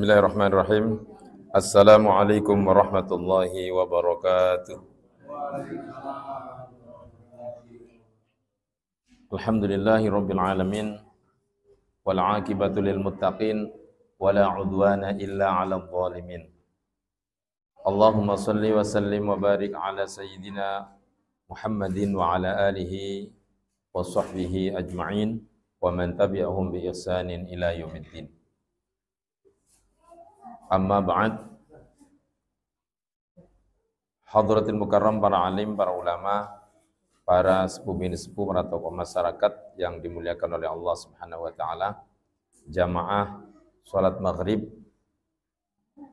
Bismillahirrahmanirrahim. Assalamualaikum warahmatullahi wabarakatuh. Alhamdulillahi rabbil alamin wal aqibatu lil muttaqin wala udwana illa 'alal zalimin. Allahumma shalli wa sallim wa barik ala sayyidina Muhammadin wa ala alihi wa sahbihi ajma'in wa man tabi'ahum bi ihsanin ila yaumiddin. Amma ba'd. Hadratil mukarram, para alim, para ulama, para sepuh bini sepuh, para tokoh masyarakat yang dimuliakan oleh Allah Subhanahu wa taala. Jamaah salat maghrib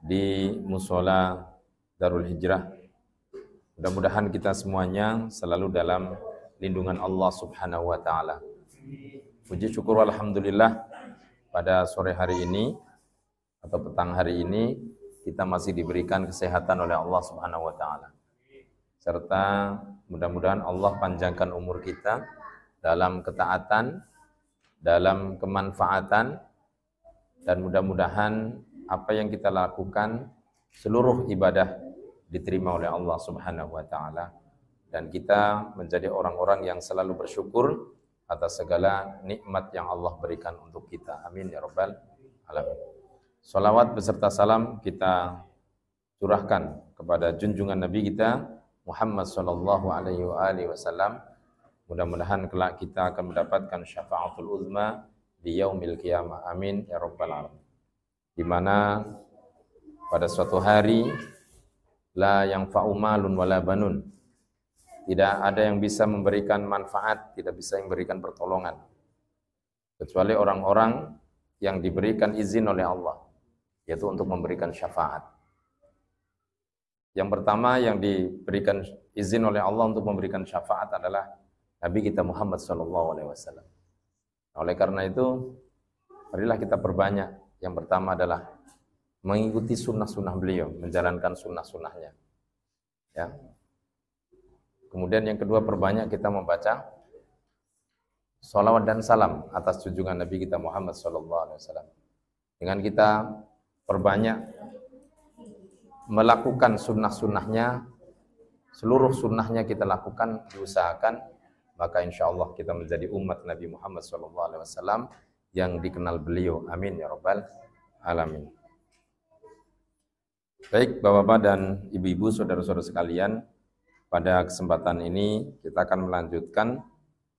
di Mushola Darul Hijrah. Mudah-mudahan kita semuanya selalu dalam lindungan Allah Subhanahu wa taala. Puji syukur alhamdulillah, pada sore hari ini atau petang hari ini kita masih diberikan kesehatan oleh Allah Subhanahu wa taala. Serta mudah-mudahan Allah panjangkan umur kita dalam ketaatan, dalam kemanfaatan, dan mudah-mudahan apa yang kita lakukan seluruh ibadah diterima oleh Allah Subhanahu wa taala, dan kita menjadi orang-orang yang selalu bersyukur atas segala nikmat yang Allah berikan untuk kita. Amin ya rabbal alamin. Salawat beserta salam kita curahkan kepada junjungan Nabi kita Muhammad sallallahu alaihi wasallam. Mudah-mudahan kelak kita akan mendapatkan syafaatul uzma di yaumil qiyamah. Amin ya rabbal alamin. Di mana pada suatu hari la yanfa'u malun wala banun. Tidak ada yang bisa memberikan manfaat, tidak bisa memberikan pertolongan kecuali orang-orang yang diberikan izin oleh Allah, yaitu untuk memberikan syafaat. Yang pertama yang diberikan izin oleh Allah untuk memberikan syafaat adalah Nabi kita Muhammad SAW. Oleh karena itu, marilah kita perbanyak. Yang pertama adalah mengikuti sunnah-sunnah beliau, menjalankan sunnah-sunnahnya. Ya. Kemudian yang kedua, perbanyak kita membaca sholawat dan salam atas junjungan Nabi kita Muhammad SAW. Dengan kita perbanyak melakukan sunnah-sunnahnya, seluruh sunnahnya kita lakukan, diusahakan, maka insya Allah kita menjadi umat Nabi Muhammad SAW yang dikenal beliau. Amin ya rabbal alamin. Baik Bapak-bapak dan Ibu-ibu, saudara-saudara sekalian, pada kesempatan ini kita akan melanjutkan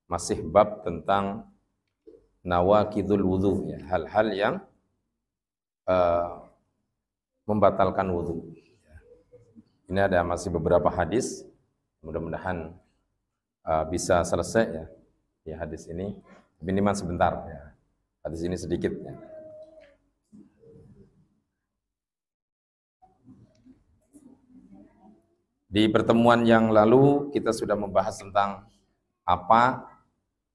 masih bab tentang nawaqidul wudhu, ya, hal-hal yang membatalkan wudhu. Ini ada masih beberapa hadis, mudah-mudahan bisa selesai ya hadis ini, minimal sebentar ya. Hadis ini sedikit ya. Di pertemuan yang lalu kita sudah membahas tentang apa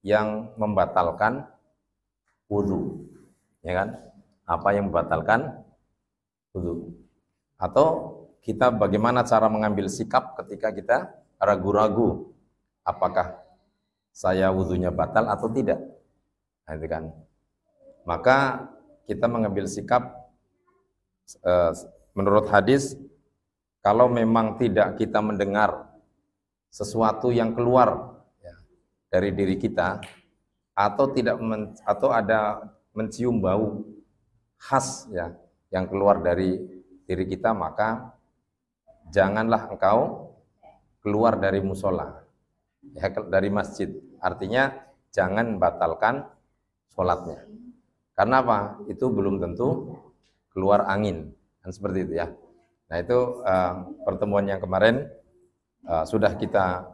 yang membatalkan wudhu, ya kan? Apa yang membatalkan wudhu? Atau kita bagaimana cara mengambil sikap ketika kita ragu-ragu apakah saya wudhunya batal atau tidak? Nah, itu kan. Maka kita mengambil sikap menurut hadis, kalau memang tidak kita mendengar sesuatu yang keluar ya, dari diri kita, atau tidak atau ada mencium bau khas ya yang keluar dari diri kita, maka janganlah engkau keluar dari musola, ya, dari masjid. Artinya jangan batalkan sholatnya. Karena apa? Itu belum tentu keluar angin, kan seperti itu ya. Nah itu pertemuan yang kemarin sudah kita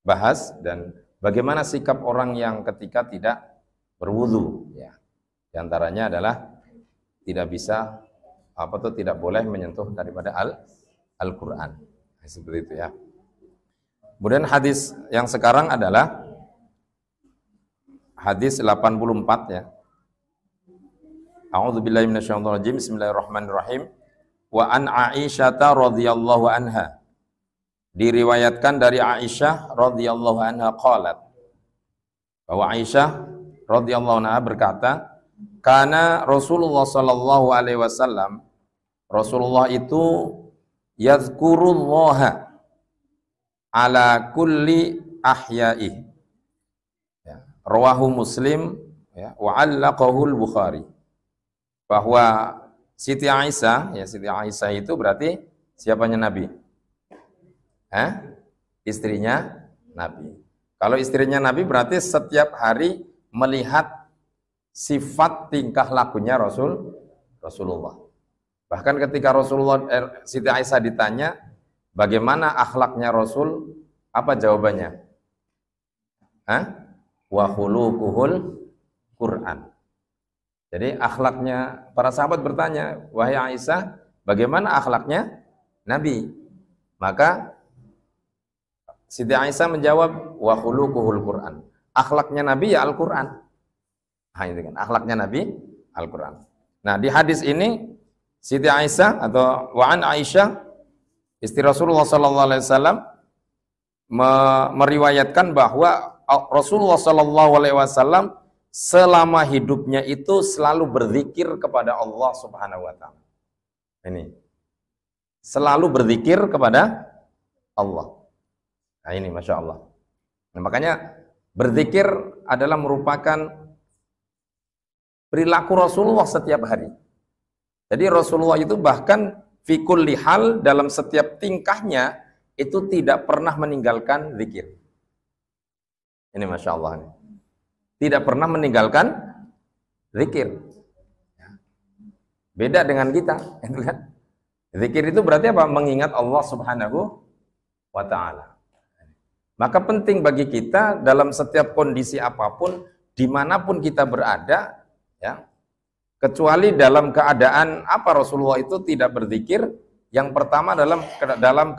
bahas, dan bagaimana sikap orang yang ketika tidak berwudu, ya. Di antaranya adalah tidak bisa tidak boleh menyentuh daripada Al-Qur'an. Nah, seperti itu ya. Kemudian hadis yang sekarang adalah hadis 84 ya. A'udzubillahi minasyaitonirrajim. Bismillahirrahmanirrahim. Wa an Aisyah radhiyallahu anha, diriwayatkan dari Aisyah radhiyallahu anha qalat, bahwa Aisyah radhiyallahu anha berkata, Karena Rasulullah sallallahu alaihi wasallam, Rasulullah itu yazkurullaha ala kulli ahya'i. Ya, rawahu Muslim ya, wa 'allaqahu al-Bukhari. Bahwa Siti Aisyah, ya Siti Aisyah itu berarti siapanya Nabi? Istrinya Nabi. Kalau istrinya Nabi berarti setiap hari melihat sifat tingkah lakunya Rasulullah. Bahkan ketika Siti Aisyah ditanya bagaimana akhlaknya Rasul, apa jawabannya? Wa khuluquhul Quran. Jadi akhlaknya, para sahabat bertanya, wahai Aisyah, bagaimana akhlaknya Nabi? Maka Siti Aisyah menjawab, wa khuluquhul Quran. Akhlaknya Nabi ya Al-Quran. Nah, itu kan akhlaknya Nabi Al-Quran. Nah, di hadis ini Siti Aisyah atau wa'an Aisyah istri Rasulullah sallallahu alaihi wasallam meriwayatkan bahwa Rasulullah sallallahu alaihi wasallam selama hidupnya itu selalu berzikir kepada Allah Subhanahu wa taala. Ini. Selalu berzikir kepada Allah. Nah, ini Masya Allah. Nah, makanya berzikir adalah merupakan perilaku Rasulullah setiap hari. Jadi Rasulullah itu bahkan fi kulli hal, dalam setiap tingkahnya itu tidak pernah meninggalkan zikir. Ini Masya Allah. Tidak pernah meninggalkan zikir. Beda dengan kita. Zikir itu berarti apa? Mengingat Allah Subhanahu wa ta'ala. Maka penting bagi kita dalam setiap kondisi apapun, dimanapun kita berada, ya, kecuali dalam keadaan apa Rasulullah itu tidak berzikir. Yang pertama dalam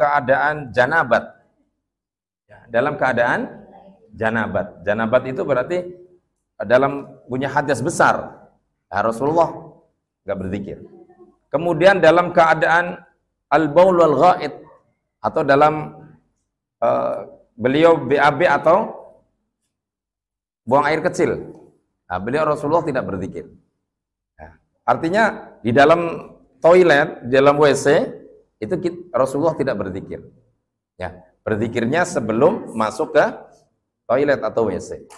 keadaan janabat. Ya, dalam keadaan janabat. Janabat itu berarti dalam punya hadas besar. Nah, Rasulullah nggak berzikir. Kemudian dalam keadaan al-baul wal ghaid, atau dalam beliau BAB atau buang air kecil. Nah, beliau Rasulullah tidak berzikir. Nah, artinya di dalam toilet, di dalam WC itu Rasulullah tidak berzikir. Ya, berzikirnya sebelum masuk ke toilet atau WC.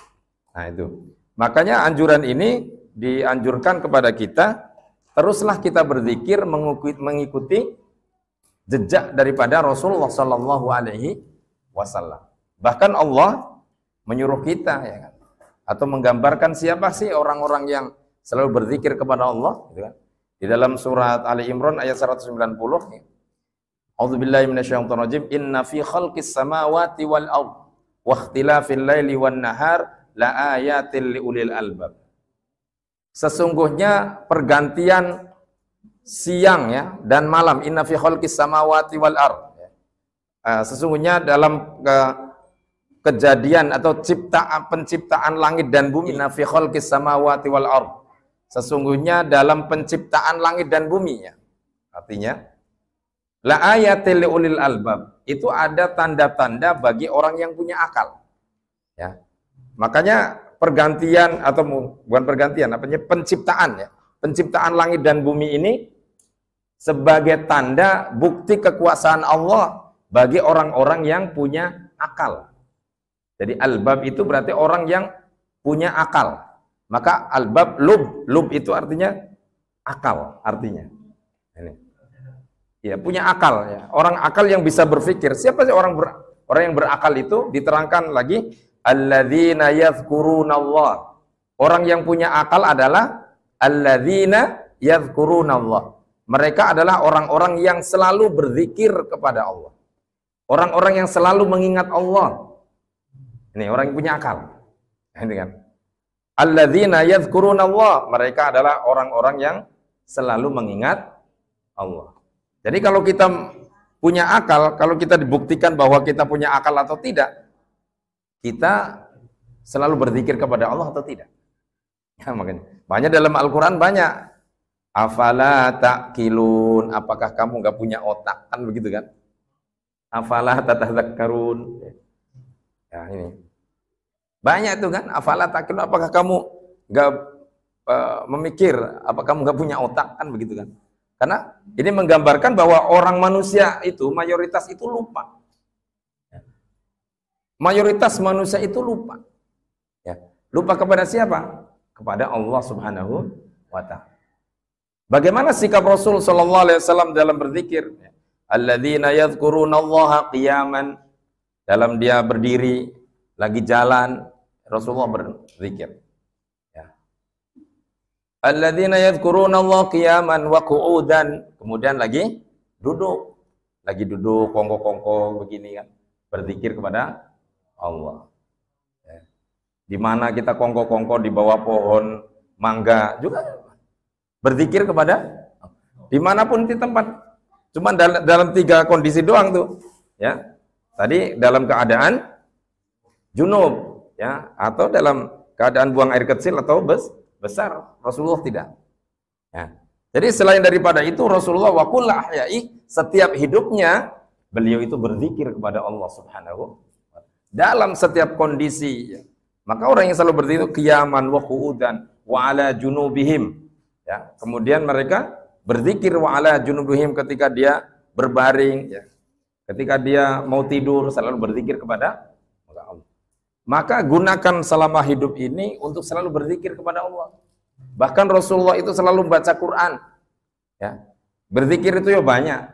Nah, itu. Makanya anjuran ini dianjurkan kepada kita, teruslah kita berzikir mengikuti jejak daripada Rasulullah sallallahu alaihi wasallam. Bahkan Allah menyuruh kita, ya kan, atau menggambarkan siapa sih orang-orang yang selalu berzikir kepada Allah, gitu kan? Di dalam surat Ali Imran ayat 190, A'udzubillahi minasyaitonir rajim, inna fi khalqis samawati wal ardh wa ikhtilafil laili wan nahar la ayatil liulil albab. Sesungguhnya pergantian siang, ya, dan malam, inna fi khalqis samawati wal ardh. Sesungguhnya dalam kejadian atau penciptaan langit dan bumi, inna fi khalqis samawati wal ardh. Sesungguhnya dalam penciptaan langit dan bumi, ya. Artinya la ayatil liulil albab, itu ada tanda-tanda bagi orang yang punya akal. Ya. Makanya pergantian atau bukan pergantian, penciptaan, ya. Penciptaan langit dan bumi ini sebagai tanda bukti kekuasaan Allah bagi orang-orang yang punya akal. Jadi albab itu berarti orang yang punya akal. Maka albab, lub itu artinya akal, artinya. Ini. Ya, punya akal, ya. Orang akal yang bisa berpikir. Siapa sih orang yang berakal itu? Diterangkan lagi, alladzina yadhkurunallah. Orang yang punya akal adalah alladzina yadhkurunallah. Mereka adalah orang-orang yang selalu berzikir kepada Allah. Orang-orang yang selalu mengingat Allah. Ini orang yang punya akal. Ini kan. Alladzina yadhkurunallah. Mereka adalah orang-orang yang selalu mengingat Allah. Jadi kalau kita punya akal, kalau kita dibuktikan bahwa kita punya akal atau tidak, kita selalu berzikir kepada Allah atau tidak? Ya, makanya banyak dalam Al-Quran banyak. Afala ta'qilun, apakah kamu nggak punya otak? Kan begitu kan? Afala tatadzakkarun. Ya, ini. Banyak itu kan, afala ta'qilun, apakah kamu nggak memikir, apa kamu nggak punya otak, kan begitu kan? Karena ini menggambarkan bahwa orang manusia itu mayoritas itu lupa. Mayoritas manusia itu lupa. Ya. Lupa kepada siapa? Kepada Allah Subhanahu wa Ta'ala. Bagaimana sikap Rasul sallallahu alaihi wasallam dalam berzikir? Alladzina yadhkurunallaha qiyaman, dalam dia berdiri, lagi jalan, Rasulullah berzikir. Ya. Alladzina yadhkurunallaha qiyaman wa qu'udan, kemudian lagi duduk, kongko-kongko begini kan, berzikir kepada Allah. Ya. Di mana kita kongko-kongko di bawah pohon mangga juga berzikir kepada dimanapun di tempat. Cuma dalam 3 kondisi doang tuh, ya. Tadi dalam keadaan junub, ya, atau dalam keadaan buang air kecil atau besar. Rasulullah tidak. Ya. Jadi selain daripada itu, Rasulullah wa kullu ahya'i, setiap hidupnya beliau itu berzikir kepada Allah Subhanahu dalam setiap kondisi. Ya. Maka orang yang selalu berzikir qiyaman wa qu'udan wa ala junubihim. Ya, kemudian mereka berzikir wa ala junubihim ketika dia berbaring, ya. Ketika dia mau tidur selalu berzikir kepada Allah. Maka gunakan selama hidup ini untuk selalu berzikir kepada Allah. Bahkan Rasulullah itu selalu membaca Quran. Ya. Berzikir itu ya banyak.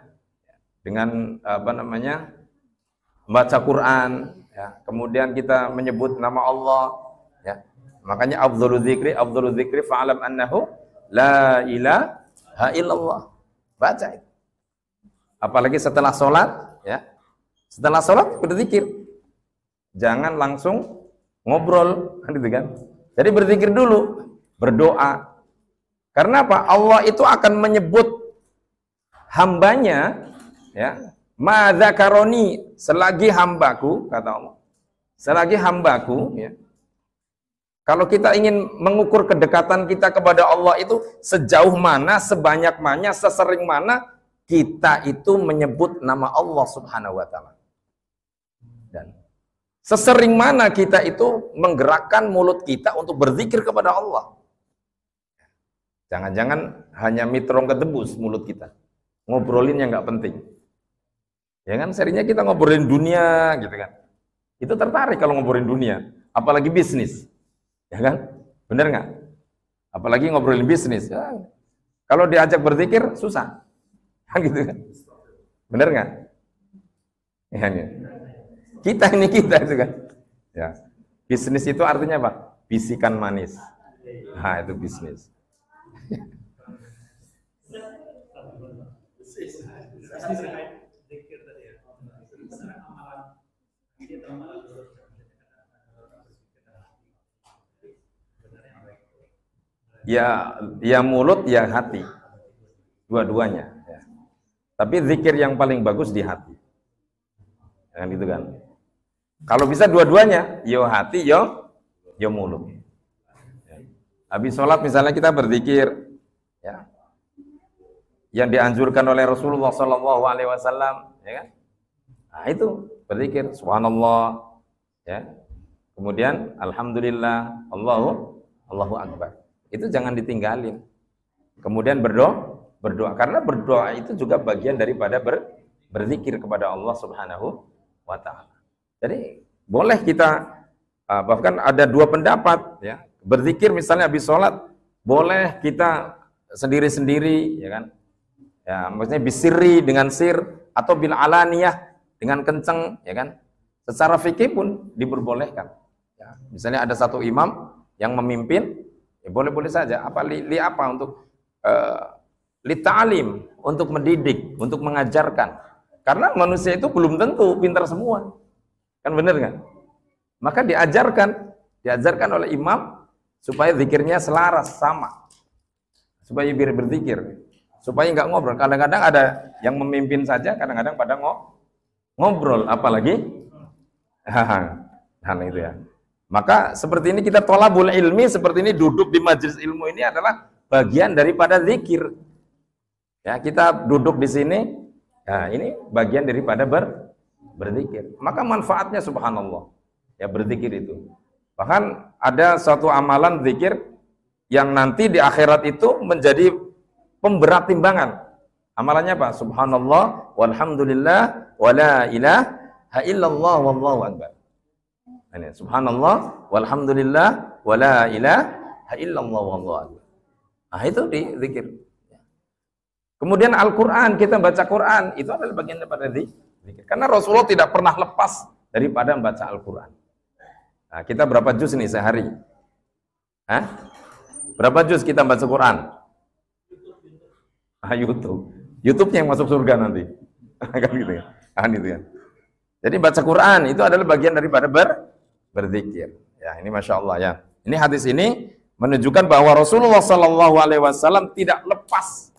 Dengan membaca Quran, ya. Kemudian kita menyebut nama Allah, ya. Makanya afdhalul dzikri fa'alam annahu la ilaha illallah. Baca itu. Apalagi setelah sholat, ya. Setelah sholat berzikir. Jangan langsung ngobrol, gitu kan. Jadi berzikir dulu, berdoa. Karena apa? Allah itu akan menyebut hambanya, ya. Ma dzakaroni, selagi hambaku, kata Allah. Selagi hambaku, ya. Kalau kita ingin mengukur kedekatan kita kepada Allah itu sejauh mana, sebanyak mana, sesering mana kita itu menyebut nama Allah Subhanahu wa Ta'ala. Dan sesering mana kita itu menggerakkan mulut kita untuk berzikir kepada Allah. Jangan-jangan hanya mitrong kedebus mulut kita. Ngobrolin yang nggak penting. Ya kan, seringnya kita ngobrolin dunia gitu kan. Itu tertarik kalau ngobrolin dunia, apalagi bisnis. Ya kan? Bener nggak? Apalagi ngobrolin bisnis. Ya. Kalau diajak berzikir susah. Gitu kan? Bener nggak? Ya, ya. Kita itu kan. Ya. Bisnis itu artinya apa? Bisikan manis. Nah, itu bisnis. Ya mulut, ya hati, dua-duanya. Ya. Tapi zikir yang paling bagus di hati, kan gitu kan. Kalau bisa dua-duanya, yo hati, yo mulut. Ya. Habis sholat misalnya kita berzikir, ya, yang dianjurkan oleh Rasulullah SAW, ya kan? Nah itu berzikir, subhanallah, ya. Kemudian alhamdulillah, Allahu akbar. Itu jangan ditinggalin. Kemudian berdoa karena berdoa itu juga bagian daripada berzikir kepada Allah Subhanahu wa Ta'ala. Jadi boleh kita bahkan ada 2 pendapat, ya. Berzikir misalnya habis sholat boleh kita sendiri-sendiri, ya kan? Ya, maksudnya bisirri dengan sir atau bil alaniyah dengan kenceng, ya kan? Secara fikih pun diperbolehkan. Ya, misalnya ada satu imam yang memimpin, ya boleh-boleh saja. Apa apa untuk li ta'lim, untuk mendidik, untuk mengajarkan. Karena manusia itu belum tentu pintar semua. Kan benar kan? Maka diajarkan oleh imam supaya zikirnya selaras sama. Supaya biar berzikir. Supaya nggak ngobrol. Kadang-kadang ada yang memimpin saja, kadang-kadang pada ngobrol, apalagi nah itu ya. Maka seperti ini kita tolabul ilmi, seperti ini duduk di majelis ilmu ini adalah bagian daripada zikir. Ya, kita duduk di sini, nah ini bagian daripada berzikir. Maka manfaatnya subhanallah. Ya berzikir itu. Bahkan ada suatu amalan zikir yang nanti di akhirat itu menjadi pemberat timbangan. Amalannya apa? Subhanallah walhamdulillah wala ilaha illallah wallahu akbar. Ini subhanallah walhamdulillah wala ilaha illallah wallahu akbar. Nah, itu di zikir. Kemudian Al-Qur'an, kita baca Quran, itu adalah bagian daripada zikir. Karena Rasulullah tidak pernah lepas daripada membaca Al-Qur'an. Nah, kita berapa juz nih sehari? Hah? Berapa juz kita baca Quran? YouTube. YouTube-nya yang masuk surga nanti. Kan gitu ya. Kan gitu ya. Jadi baca Quran itu adalah bagian daripada berzikir. Ya, ini Masya Allah ya. Ini hadis ini menunjukkan bahwa Rasulullah SAW tidak lepas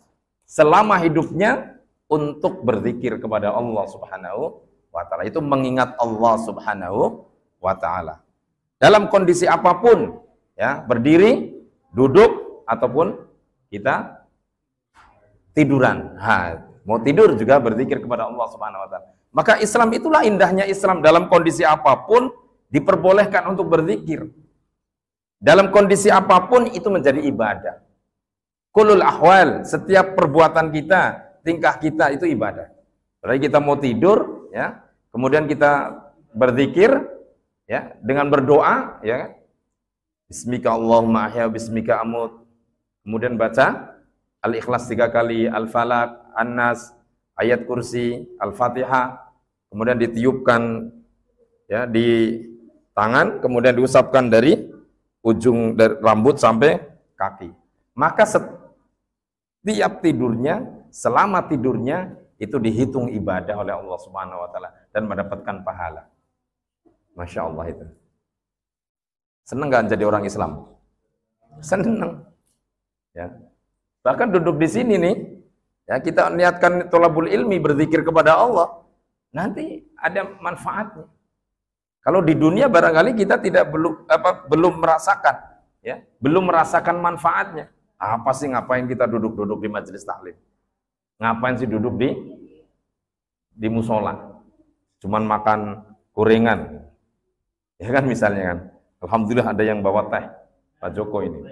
selama hidupnya untuk berzikir kepada Allah Subhanahu wa Ta'ala. Itu mengingat Allah Subhanahu wa Ta'ala. Dalam kondisi apapun, ya, berdiri, duduk, ataupun kita tiduran. Mau tidur juga berzikir kepada Allah Subhanahu wa Ta'ala. Maka Islam itulah indahnya Islam, dalam kondisi apapun diperbolehkan untuk berzikir. Dalam kondisi apapun itu menjadi ibadah. Kulul ahwal, setiap perbuatan kita, tingkah kita itu ibadah. Berarti kita mau tidur, ya, kemudian kita berzikir, ya, dengan berdoa, ya, Bismika Allahumma ahya, Bismika amut. Kemudian baca Al-Ikhlas 3 kali, Al-Falaq, An-Nas, ayat kursi, Al-Fatihah, kemudian ditiupkan, ya, di tangan, kemudian diusapkan dari ujung dari rambut sampai kaki. Maka setiap tidurnya, selama tidurnya itu dihitung ibadah oleh Allah Subhanahu wa Ta'ala dan mendapatkan pahala. Masya Allah itu. Senang gak jadi orang Islam? Senang. Ya. Bahkan duduk di sini nih, ya, kita niatkan thalabul ilmi, berzikir kepada Allah, nanti ada manfaatnya. Kalau di dunia barangkali kita belum merasakan, ya, belum merasakan manfaatnya. Apa sih ngapain kita duduk-duduk di majelis taklim? Ngapain sih duduk di musola? Cuman makan gorengan, ya kan, misalnya kan. Alhamdulillah ada yang bawa teh, Pak Joko ini.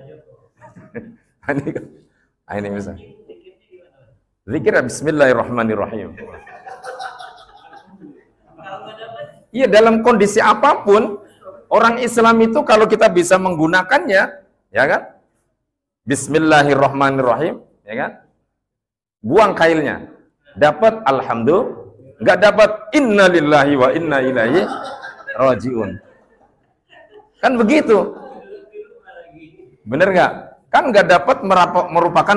Ini misalnya. Zikir Bismillahirrahmanirrahim. Iya, dalam kondisi apapun orang Islam itu kalau kita bisa menggunakannya, ya kan? Bismillahirrahmanirrahim, ya kan? Buang kailnya, dapat alhamdulillah, enggak dapat innalillahi wa inna ilaihi rajiun. Kan begitu. Bener nggak? Kan nggak dapat merupakan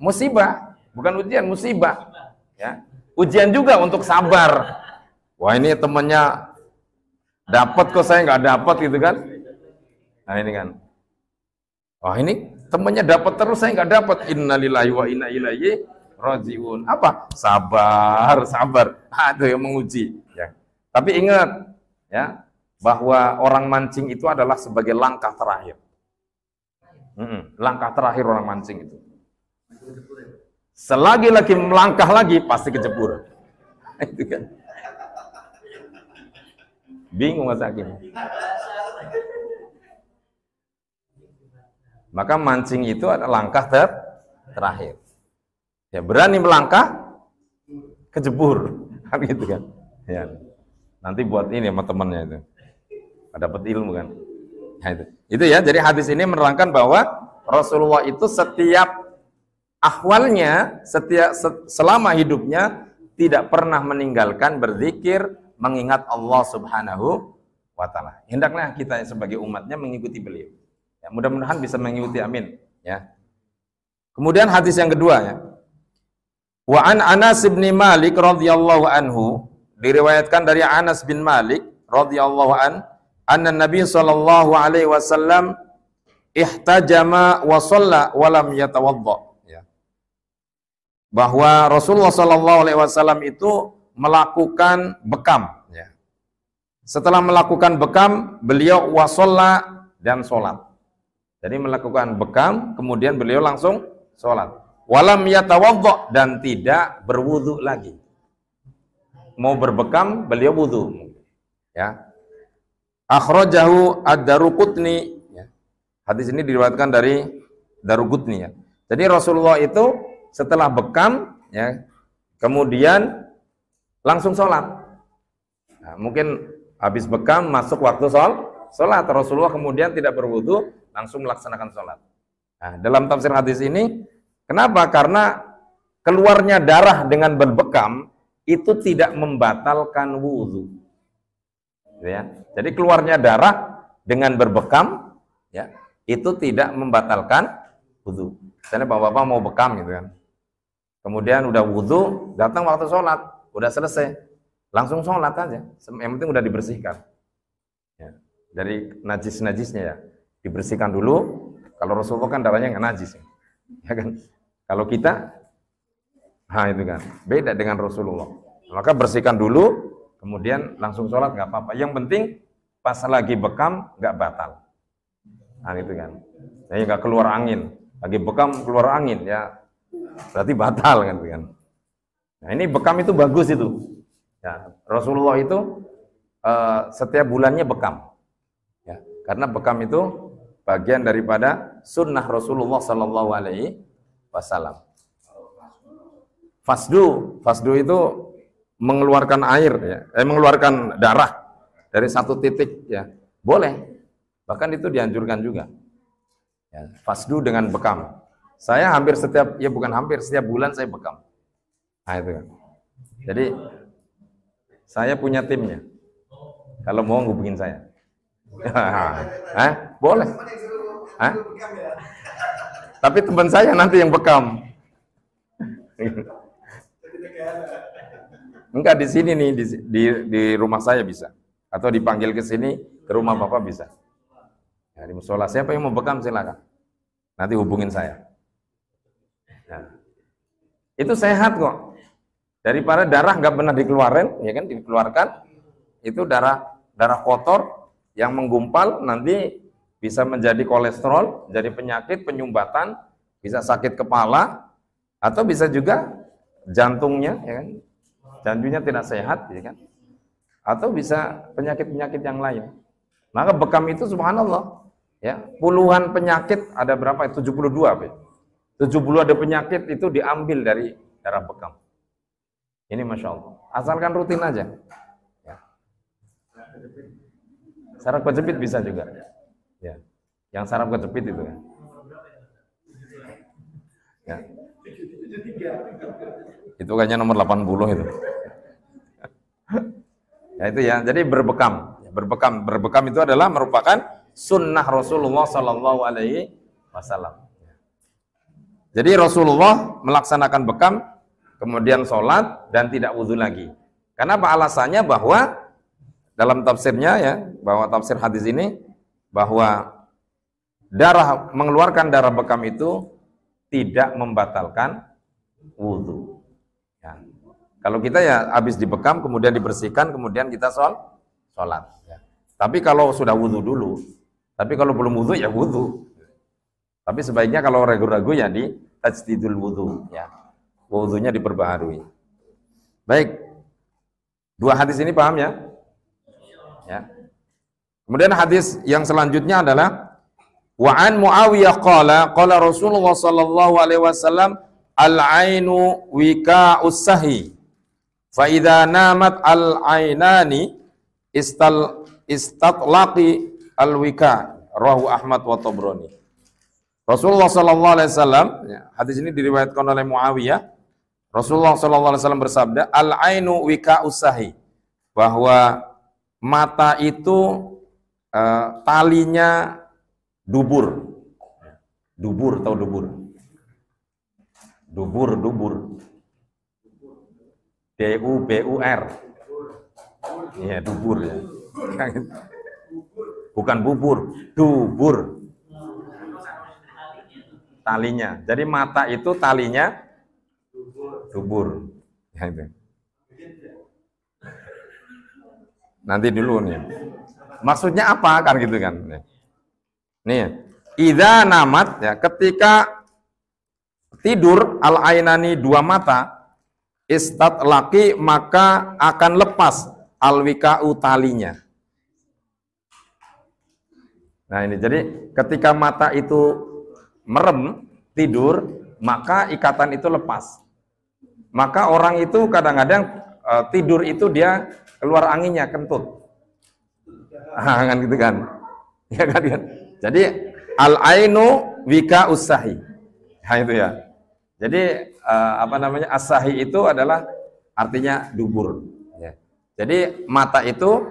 musibah, bukan ujian, musibah. Ya. Ujian juga untuk sabar. Wah, ini temannya dapat kok saya nggak dapat, gitu kan? Nah ini kan. Wah, ini temannya dapat terus saya nggak dapat. Innalillahi wa inna ilaihi rajiun. Apa? Sabar, sabar. Itu yang menguji. Ya. Tapi ingat, ya, bahwa orang mancing itu adalah sebagai langkah terakhir. Langkah terakhir orang mancing itu. Selagi lagi melangkah lagi pasti kejebur. Itu kan. Bingung Mas Hakim. Maka mancing itu adalah langkah terakhir. Ya, berani melangkah, kejebur. Kan gitu kan. Ya. Nanti buat ini sama temannya itu. Dapat ilmu kan. Ya, itu ya, jadi hadis ini menerangkan bahwa Rasulullah itu setiap ahwalnya, selama hidupnya tidak pernah meninggalkan berzikir, mengingat Allah Subhanahu wa Ta'ala. Hendaklah kita sebagai umatnya mengikuti beliau. Ya, mudah-mudahan bisa mengikuti, amin. Ya. Kemudian hadis yang kedua, ya. Wa an Anas bin Malik radhiyallahu anhu, diriwayatkan dari Anas bin Malik radhiyallahu anna Nabi sallallahu alaihi wasallam ihtajama wa shalla wa lam yatawadda. Ya. Bahwa Rasulullah sallallahu alaihi wasallam itu melakukan bekam, ya. Setelah melakukan bekam, beliau wasalla dan sholat. Jadi melakukan bekam, kemudian beliau langsung sholat. Walam yatawadda, dan tidak berwudu lagi. Mau berbekam, beliau wudu. Ya. Akhrajahu ad-Daruqutni. Ya. Hadis ini diriwayatkan dari Daruqutni ya. Jadi Rasulullah itu setelah bekam ya, kemudian langsung sholat. Nah, mungkin habis bekam masuk waktu sholat, Rasulullah kemudian tidak berwudu, langsung melaksanakan sholat. Nah, dalam tafsir hadis ini, kenapa? Karena keluarnya darah dengan berbekam itu tidak membatalkan wudu. Ya. Jadi keluarnya darah dengan berbekam, ya, itu tidak membatalkan wudu. Misalnya bapak-bapak mau bekam gitu kan, kemudian udah wudu, datang waktu sholat, udah selesai, langsung sholat aja. Yang penting udah dibersihkan. Ya. Dari najis-najisnya ya, dibersihkan dulu. Kalau Rasulullah kan darahnya nggak najis, ya kan? Kalau kita, itu kan beda dengan Rasulullah. Maka bersihkan dulu, kemudian langsung sholat nggak apa-apa. Yang penting pas lagi bekam nggak batal. Nah itu kan, jadi nggak keluar angin. Lagi bekam keluar angin ya, berarti batal kan? Nah ini bekam itu bagus itu. Ya, Rasulullah itu setiap bulannya bekam. Ya, karena bekam itu bagian daripada sunnah Rasulullah Sallallahu Alaihi Wasallam. Fasdu itu mengeluarkan air, ya, mengeluarkan darah dari satu titik, ya, boleh. Bahkan itu dianjurkan juga. Ya, fasdu dengan bekam. Saya hampir setiap, ya bukan hampir, setiap bulan saya bekam. Nah itu kan. Jadi saya punya timnya. Kalau mau hubungin saya. Boleh. Tapi teman saya nanti yang bekam. Enggak, di sini nih, di rumah saya bisa. Atau dipanggil ke sini, ke rumah Bapak bisa. Ya, di musola, siapa yang mau bekam silakan. Nanti hubungin saya. Nah, itu sehat kok. Daripada darah nggak pernah dikeluarin, ya kan, dikeluarkan, itu darah kotor yang menggumpal nanti bisa menjadi kolesterol, jadi penyakit, penyumbatan, bisa sakit kepala, atau bisa juga jantungnya, ya kan, jantungnya tidak sehat, ya kan, atau bisa penyakit-penyakit yang lain. Maka bekam itu subhanallah, ya, puluhan penyakit, ada berapa? 72, 70 ada penyakit itu diambil dari darah bekam. Ini masya Allah. Asalkan rutin aja. Ya. Saraf kejepit bisa juga. Ya. Yang saraf kejepit itu kan. Ya. Itu kayaknya nomor 80 itu. Ya itu ya. Jadi berbekam. Berbekam itu adalah merupakan sunnah Rasulullah Sallallahu Alaihi Wasallam. Jadi Rasulullah melaksanakan bekam, kemudian sholat dan tidak wudhu lagi. Kenapa? Alasannya bahwa dalam tafsirnya ya, bahwa tafsir hadis ini bahwa mengeluarkan darah bekam itu tidak membatalkan wudhu. Ya. Kalau kita ya habis dibekam kemudian dibersihkan kemudian kita sholat. Ya. Tapi kalau sudah wudhu dulu, tapi kalau belum wudhu ya wudhu. Tapi sebaiknya kalau ragu-ragu ya di tajdidul wudhu. Ya. Wudhunya diperbaharui. Baik, dua hadis ini paham ya? Ya. Kemudian hadis yang selanjutnya adalah wa an Muawiyah qala Rasulullah sallallahu alaihi wasallam al-ainu wika'us sahi fa idza namat al-ainani istatlaqi al-wika rawahu Ahmad wa Tabrani. Rasulullah sallallahu alaihi wasallam, ya, hadis ini diriwayatkan oleh Muawiyah. Rasulullah sallallahu alaihi wasallam bersabda, al-ainu wika'us sahi, bahwa mata itu talinya dubur. Dubur, tahu dubur? Dubur. D-U-B-U-R. Iya, dubur ya. Bukan bubur, dubur. Talinya. Jadi mata itu talinya dubur. Ya, itu. Nanti dulu nih. Maksudnya apa kan gitu kan? Nih, idza namat ya, ketika tidur al-ainani dua mata, istatlaqi maka akan lepas al-wika'u talinya. Nah ini, jadi ketika mata itu merem, tidur, maka ikatan itu lepas. Maka orang itu kadang-kadang tidur itu dia keluar anginnya, kentut. Kan gitu kan. Ya kan, kan. Jadi al-ainu wika usahi. Nah itu ya. Jadi apa namanya? Asahi itu adalah artinya dubur. Ya. Jadi mata itu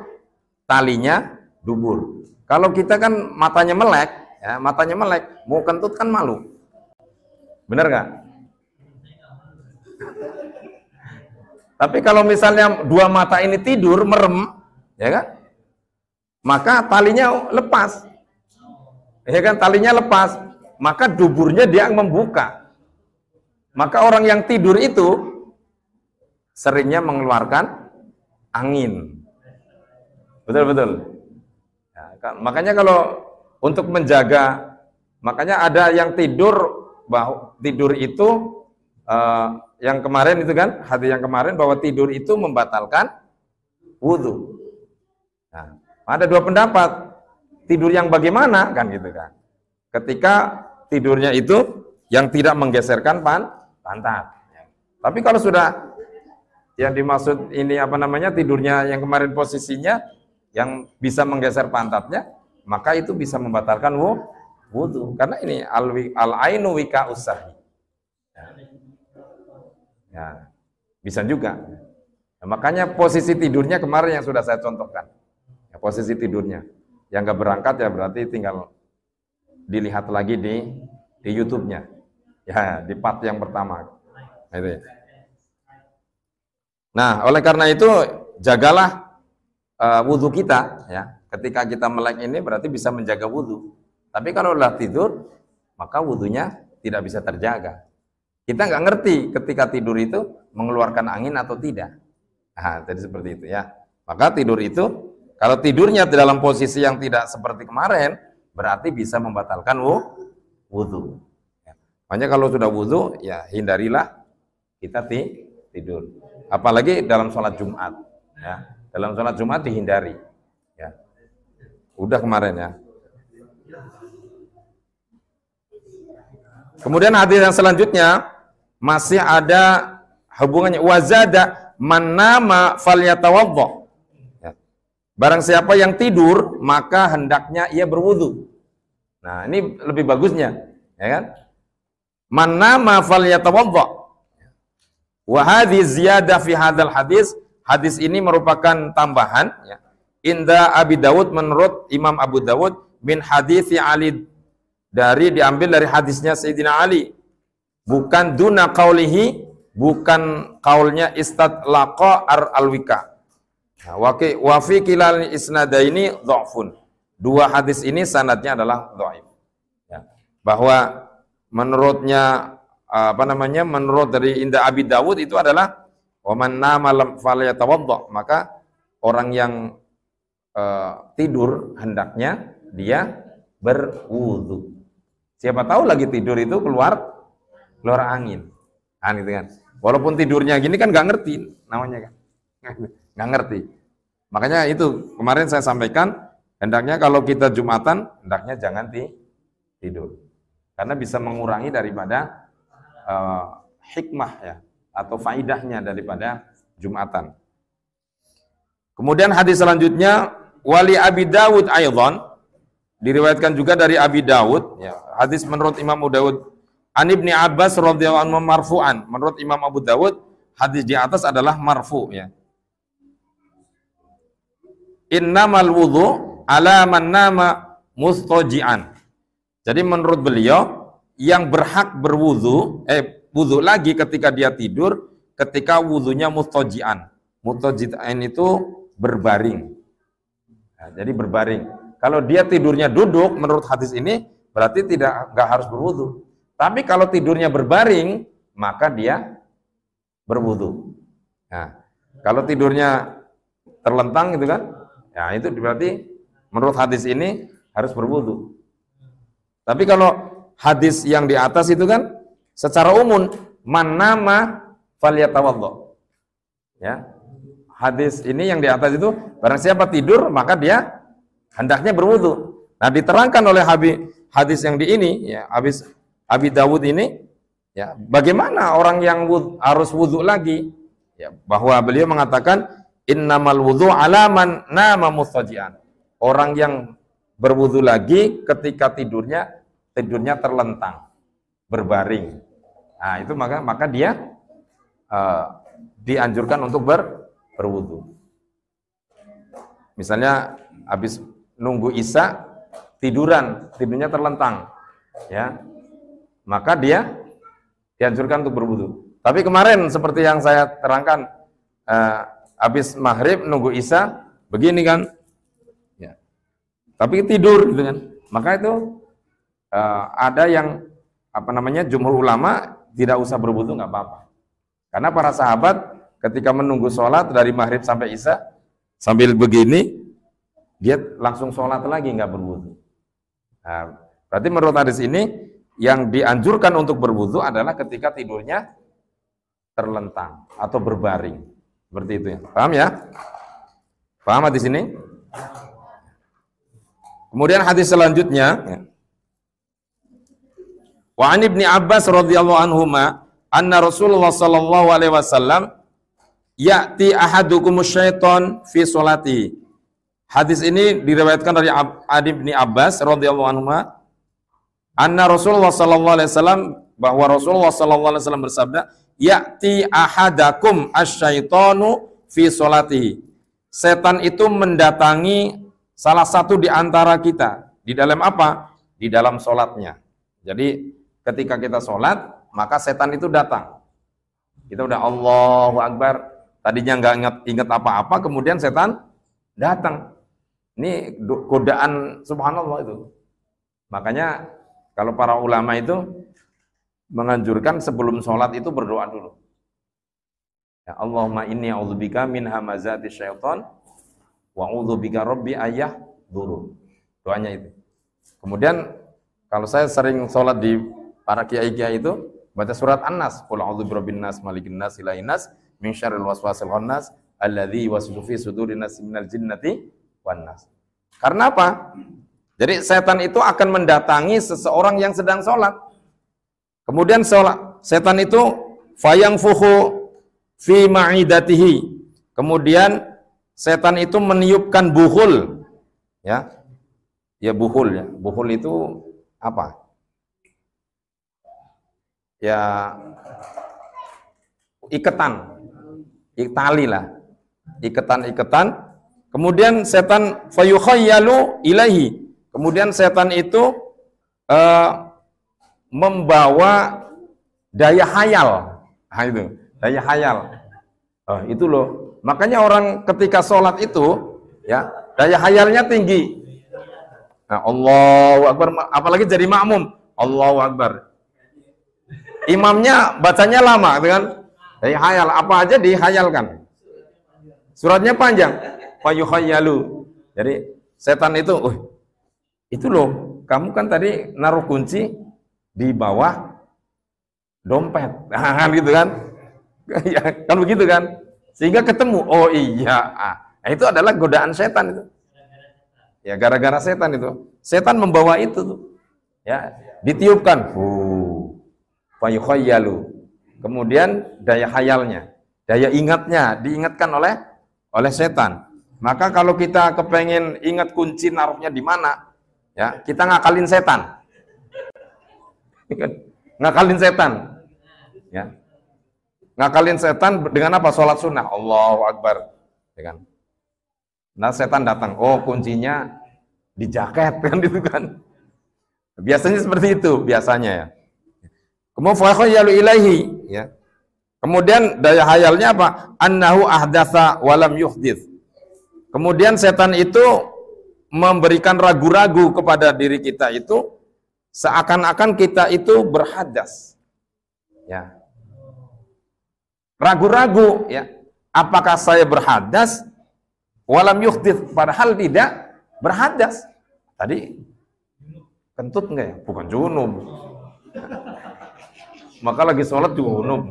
talinya dubur. Kalau kita kan matanya melek, ya, matanya melek, mau kentut kan malu. Bener nggak? Tapi kalau misalnya dua mata ini tidur, merem, ya kan? Maka talinya lepas. Ya kan, talinya lepas. Maka duburnya dia membuka. Maka orang yang tidur itu seringnya mengeluarkan angin. Betul-betul. Makanya kalau untuk menjaga, makanya ada yang tidur itu yang kemarin itu kan, hadis yang kemarin bahwa tidur itu membatalkan wudhu. Nah, ada dua pendapat, tidur yang bagaimana kan gitu kan. Ketika tidurnya itu yang tidak menggeserkan pantat. Tapi kalau sudah yang dimaksud ini apa namanya, tidurnya yang kemarin posisinya yang bisa menggeser pantatnya, maka itu bisa membatalkan wudhu. Karena ini al-ainu wika usahi. Ya, bisa juga. Nah, makanya posisi tidurnya kemarin yang sudah saya contohkan. Ya, posisi tidurnya. Yang nggak berangkat ya berarti tinggal dilihat lagi di YouTube-nya. Ya, di part yang pertama. Nah, itu ya. Nah, oleh karena itu jagalah wudhu kita, ya. Ketika kita melek ini berarti bisa menjaga wudhu. Tapi kalau udah tidur, maka wudhunya tidak bisa terjaga. Kita nggak ngerti ketika tidur itu mengeluarkan angin atau tidak. Nah, jadi seperti itu ya. Maka tidur itu, kalau tidurnya dalam posisi yang tidak seperti kemarin, berarti bisa membatalkan wudhu. Ya. Makanya kalau sudah wudhu, ya hindarilah kita tidur. Apalagi dalam sholat Jumat. Ya. Dalam sholat Jumat dihindari. Ya. Udah kemarin ya. Kemudian hadis yang selanjutnya masih ada hubungannya, wazada man nama falyatawadda. Ya. Barang siapa yang tidur maka hendaknya ia berwudu. Nah, ini lebih bagusnya, ya kan? Man nama falyatawadda. Wa hadhihi ziyadah fi hadzal hadis. Hadis ini merupakan tambahan, ya. Inda Abi Dawud, menurut Imam Abu Dawud, min hadits Ali, diambil dari hadisnya Sayyidina Ali, bukan duna qaulihi, bukan kaulnya istadlaqa al-wika. Wa fi kilal isnadaini dha'fun. Dua hadis ini sanadnya adalah dhaif. Ya. Bahwa menurutnya apa namanya? Menurut dari Inda Abi Dawud itu adalah waman nama lam falyatawadda, maka orang yang tidur hendaknya dia berwudu. Siapa tahu lagi tidur itu keluar angin. Kan gitu kan. Walaupun tidurnya gini kan nggak ngerti namanya kan. Nggak ngerti. Makanya itu kemarin saya sampaikan, hendaknya kalau kita Jumatan hendaknya jangan tidur. Karena bisa mengurangi daripada hikmah ya, atau faidahnya daripada Jumatan. Kemudian hadis selanjutnya wali Abi Dawud aidan, diriwayatkan juga dari Abi Dawud, ya. Hadis menurut Imam Abu Dawud an Ibni Abbas radhiyallahu anhu marfu'an. Menurut Imam Abu Dawud hadis di atas adalah marfu, ya. Innamal wudhu ala man nama mustaji'an. Jadi menurut beliau yang berhak berwudu wudu lagi ketika dia tidur ketika wudunya mustaji'an. Mustaji'an itu berbaring. Nah, jadi berbaring. Kalau dia tidurnya duduk, menurut hadis ini berarti nggak harus berwudu. Tapi kalau tidurnya berbaring, maka dia berwudu. Nah, kalau tidurnya terlentang gitu kan, ya itu berarti menurut hadis ini harus berwudu. Tapi kalau hadis yang di atas itu kan secara umum man nama falyatawadda. Ya. Hadis ini yang di atas itu barang siapa tidur maka dia hendaknya berwudu. Nah, diterangkan oleh hadis yang di ini, ya, Abi Dawud ini, ya, bagaimana orang yang harus wudhu lagi? Ya, bahwa beliau mengatakan innamal wudhu alaman nama mustajian. Orang yang berwudhu lagi ketika tidurnya terlentang, berbaring. Nah, itu maka dia dianjurkan untuk berwudhu. Misalnya habis nunggu Isya tidurnya terlentang, ya, maka dia dianjurkan untuk berwudhu. Tapi kemarin seperti yang saya terangkan, habis maghrib nunggu Isya begini kan, ya, tapi tidur gitu kan, maka itu ada yang jumhur ulama tidak usah berwudhu, nggak apa-apa. Karena para sahabat ketika menunggu sholat dari maghrib sampai Isya sambil begini, dia langsung sholat lagi, nggak berwudhu. Nah, berarti menurut hadis ini yang dianjurkan untuk berwudhu adalah ketika tidurnya terlentang atau berbaring, seperti itu ya. Paham ya? Paham hadis ini? Kemudian hadis selanjutnya, ya. Wa an Ibni Abbas radhiyallahu anhuma anna Rasulullah sallallahu alaihi wasallam ya'ti ahadukumus syaiton fi sholati. Hadis ini diriwayatkan dari Ibni Abbas radhiyallahu anhuma anna Rasulullah sallallahu alaihi wasallam, bahwa Rasulullah sallallahu alaihi wasallam bersabda, ya'ti ahadakum asyaitonu fi sholatihi. Setan itu mendatangi salah satu di antara kita. Di dalam apa? Di dalam sholatnya. Jadi ketika kita sholat, maka setan itu datang. Kita udah Allahu Akbar, tadinya nggak ingat apa-apa, kemudian setan datang. Ini godaan subhanallah itu. Makanya kalau para ulama itu menganjurkan sebelum sholat itu berdoa dulu. Ya, Allahumma inni a'udzubika min hamazati syaitan wa a'udzubika rabbi ayyah dzuru. Doanya itu. Kemudian kalau saya sering sholat di para kiai-kiai itu baca surat An-Nas, qul a'udzu birabbin nas, malikin nas, ilahin nas, min syarril waswasil khannas, alladzi yuwaswisu fi sudurin nas minal jinnati wan nas. Karena apa? Jadi setan itu akan mendatangi seseorang yang sedang sholat. Kemudian setan itu fayangfuhu fi ma'idatihi. Kemudian setan itu meniupkan buhul, ya. Ya buhul ya. Buhul itu apa? Ya iketan, tali lah, iketan. Kemudian setan fayukhayyalu ilaihi. Kemudian setan itu membawa daya hayal. Nah, itu daya hayal. Itu loh. Makanya orang ketika sholat itu, ya, daya hayalnya tinggi. Nah, Allahu Akbar, apalagi jadi makmum, Allahu Akbar. Imamnya bacanya lama, kan? Daya hayal, apa aja dihayalkan. Suratnya panjang. Fayukhayyalu. Jadi setan itu, itu loh, kamu kan tadi naruh kunci di bawah dompet, nah, gitu kan? Ya, kan begitu kan? Sehingga ketemu, oh iya, nah, itu adalah godaan setan itu. Ya, gara-gara setan itu, setan membawa itu tuh, ya, ditiupkan, fayukhayyalu. Kemudian daya hayalnya, daya ingatnya diingatkan oleh setan. Maka kalau kita kepengen ingat kunci naruhnya di mana, ya, kita ngakalin setan. Ngakalin setan. Ya. Ngakalin setan dengan apa? Sholat sunnah. Allahu Akbar. Ya kan? Nah, setan datang. Oh, kuncinya di jaket kan itu kan. Biasanya seperti itu, biasanya ya. Kemudian fakhayyalu ilaihi, ya. Kemudian daya hayalnya apa? Annahu ahdatsa walam yuhdits. Kemudian setan itu memberikan ragu-ragu kepada diri kita itu seakan-akan kita itu berhadas. Ya. Ragu-ragu, ya. Apakah saya berhadas? Walam yuhdits, padahal tidak berhadas. Tadi kentut enggak ya? Bukan junub. Maka lagi sholat juga junub.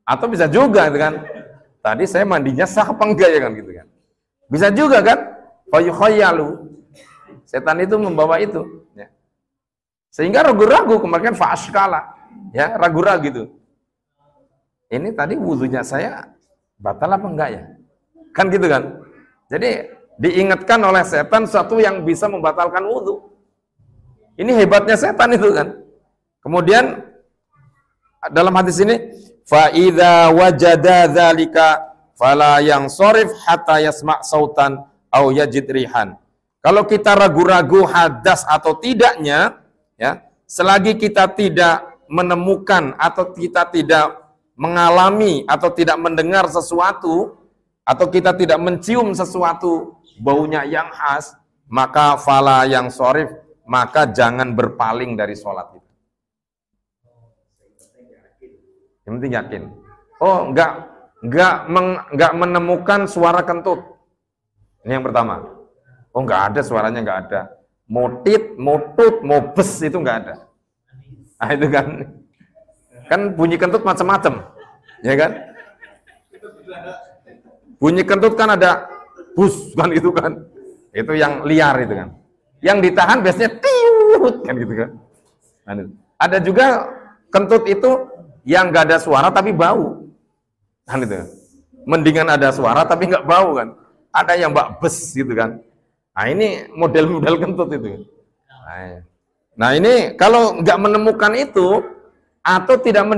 Atau bisa juga gitu kan. Tadi saya mandinya sah apa enggak ya kan gitu kan. Bisa juga kan? fayukhayyalu. Setan itu membawa itu, ya. Sehingga ragu-ragu, kemarin fa'ashkala, ya, ragu-ragu gitu. Ini tadi wudunya saya batal apa enggak ya? Kan gitu kan? Jadi diingatkan oleh setan sesuatu yang bisa membatalkan wudu. Ini hebatnya setan itu kan. Kemudian dalam hadis ini, fa idza wajada dzalika fala yansarif hatta yasma' sautan au yajid rihan. Kalau kita ragu-ragu hadas atau tidaknya, ya, selagi kita tidak menemukan atau kita tidak mengalami atau tidak mendengar sesuatu atau kita tidak mencium sesuatu baunya yang khas, maka fala yang sorif, maka jangan berpaling dari sholat itu. Yang penting yakin. Oh, enggak menemukan suara kentut. Ini yang pertama. Oh, enggak ada suaranya, enggak ada. Motit, motut, mobes itu enggak ada. Nah, itu kan. Kan bunyi kentut macam-macam, ya kan? Bunyi kentut kan ada bus kan itu kan. Itu yang liar itu kan. Yang ditahan biasanya tiut kan gitu kan. Ada juga kentut itu yang enggak ada suara tapi bau. Kan itu. Mendingan ada suara tapi enggak bau kan. Ada yang mbak bes gitu kan. Nah, ini model-model kentut itu. Nah, ini kalau enggak menemukan itu atau tidak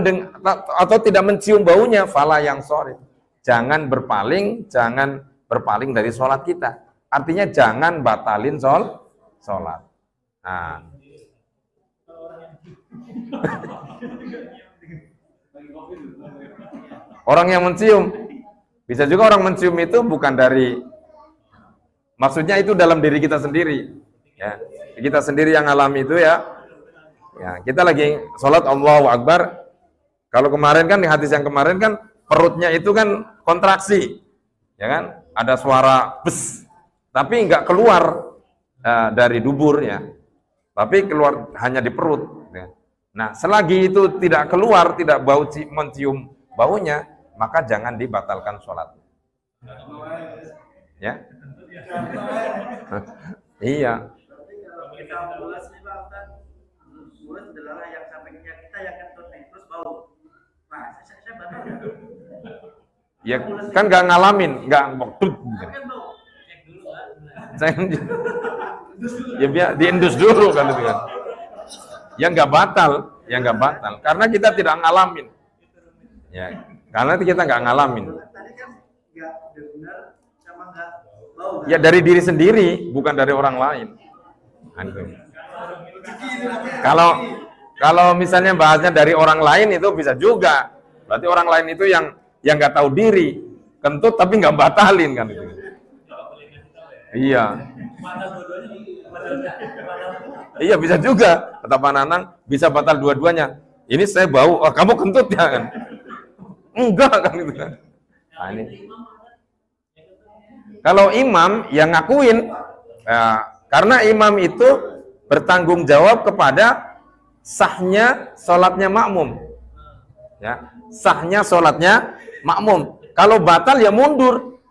mencium baunya, fala yang sorry. Jangan berpaling dari sholat kita. Artinya jangan batalin sholat. Nah. Orang yang mencium, bisa juga orang mencium itu bukan dari, maksudnya itu dalam diri kita sendiri. Ya, kita sendiri yang alami itu ya. Ya, kita lagi sholat Allahu Akbar. Kalau kemarin kan di hadis yang kemarin kan perutnya itu kan kontraksi, ya kan? Ada suara bes, tapi nggak keluar dari dubur ya, tapi keluar hanya di perut. Ya. Nah, selagi itu tidak keluar, tidak bau mencium baunya, maka jangan dibatalkan sholat. Ya, iya. Adalah yang sampingnya kita yang kentut terus bau. Nah, saya batal ya. Ya kan nggak ngalamin, nggak waktu. Ya biar diendus dulu kan itu kan. Ya nggak batal, karena kita tidak ngalamin. Ya, karena kita nggak ngalamin. Tadi kan nggak benar sama nggak bau. Ya dari diri sendiri, bukan dari orang lain. Kalau misalnya bahasnya dari orang lain itu bisa juga. Berarti orang lain itu yang nggak tahu diri, kentut tapi nggak batalin kan itu. Iya. Iya bisa juga. Kata Pak Nanang bisa batal dua-duanya. Ini saya bau, oh, kamu kentut ya kan? Enggak kan itu kan. Nah, ini. Kalau imam yang ngakuin, karena imam itu bertanggung jawab kepada sahnya sholatnya makmum. Ya, sahnya sholatnya makmum. Kalau batal ya mundur.